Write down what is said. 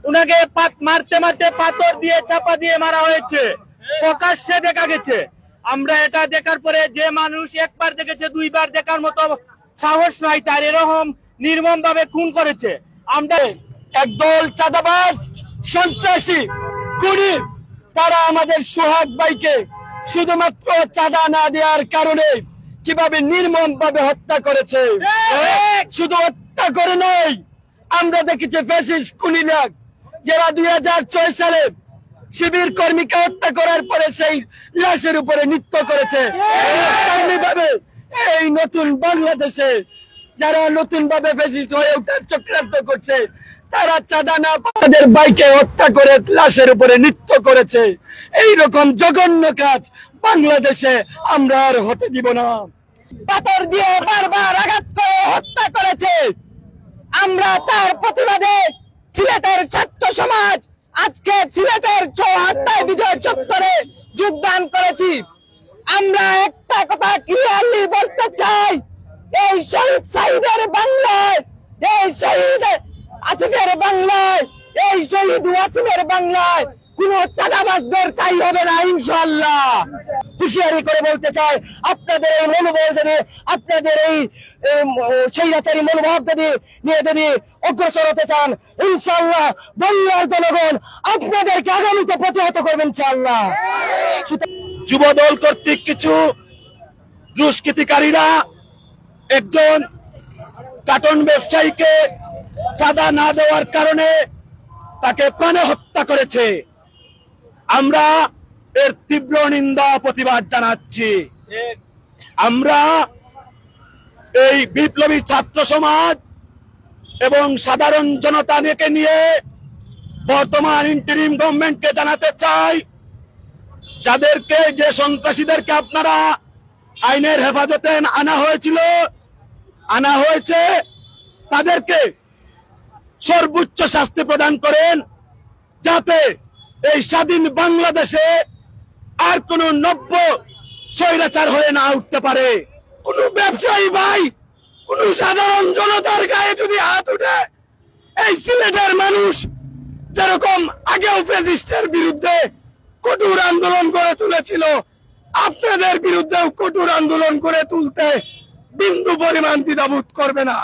উনাকে মারতে মারতে পাথর দিয়ে চাপা দিয়ে মারা হয়েছে, প্রকাশ্যে দেখা গেছে। আমরা এটা দেখার পরে যে মানুষ একবার দেখেছে দুইবার দেখার মতো সাহস নাই, তার এরকম নির্মম ভাবে খুন করেছে। আমরা একদল চাঁদাবাজ সন্ত্রাসী খুনি, তারা আমাদের সোহাগ ভাইকে শুধুমাত্র চাঁদা না দেওয়ার কারণে কিভাবে নির্মম ভাবে হত্যা করেছে। শুধু হত্যা করে নাই, আমরা দেখেছি ফ্যাসিস্ট খুনিরা যারা 2006 সালে শিবির কর্মীকে হত্যা করার পরে সেই লাশের উপরে নৃত্য করেছে। এই নতুন বাংলাদেশে যারা নতুন ভাবে ফ্যাসিস্ট হয়ে ওঠার চক্রান্ত করছে, তারা চাঁদা না তাদের বাইকে হত্যা করে লাশের উপরে নৃত্য করেছে। এইরকম জঘন্য কাজ বাংলাদেশে আমরা আর হতে দিব না। পাথর দিয়ে বারবার আঘাত করে হত্যা করেছে। আমরা তার প্রতিবাদে সিলেটের ছাত্র সমাজ আজকে সিলেটের চৌহাট্টায় বিজয় চত্বরে যোগদান করেছি। আমরা একটা কথা ক্লিয়ারলি বলতে চাই, এই শহীদ সাইদের বাংলায়, এই শহীদ আসিফের বাংলায়, এই শহীদ ওয়াসিমের বাংলায় কোন চাঁদাবাজদের ঠাঁই হবে না ইনশাআল্লাহ। হুঁশিয়ারি করে বলতে চাই, আপনাদের এই মনোবল যদি, আপনাদের এই স্বৈরাচারী মনোভাব যদি অগ্রসর হতে চান, ইনশাআল্লাহ বাংলার জনগণ আপনাদেরকে আগামীতে প্রতিহত করবেন ইনশাআল্লাহ। যুবদল কর্তৃক কিছু দুষ্কৃতিকারীরা একজন কার্টন ব্যবসায়ীকে চাঁদা না দেওয়ার কারণে তাকে প্রাণে হত্যা করেছে। আমরা এর তীব্র নিন্দা প্রতিবাদ জানাচ্ছি। আমরা এই বিপ্লবী ছাত্র সমাজ এবং সাধারণ জনতাকে নিয়ে বর্তমান ইন্টারিম গভর্নমেন্টকে জানাতে চাই, যাদেরকে, যে সন্ত্রাসীদেরকে আপনারা আইনের হেফাজতে আনা হয়েছে, তাদেরকে সর্বোচ্চ শাস্তি প্রদান করেন, যাতে এই স্বাধীন বাংলাদেশে আর কোন নব্য স্বৈরাচার হয়ে না উঠতে পারে। কোন ব্যবসায়ী ভাই, কোন সাধারণ জনতার গায়ে যদি হাত উঠে, এই সিলেটের মানুষ যেরকম আগেও ফ্যাসিস্টের বিরুদ্ধে কঠোর আন্দোলন করে তুলেছিল, আপনাদের বিরুদ্ধেও কঠোর আন্দোলন করে তুলতে বিন্দু পরিমাণ দ্বিধাবোধ করবে না।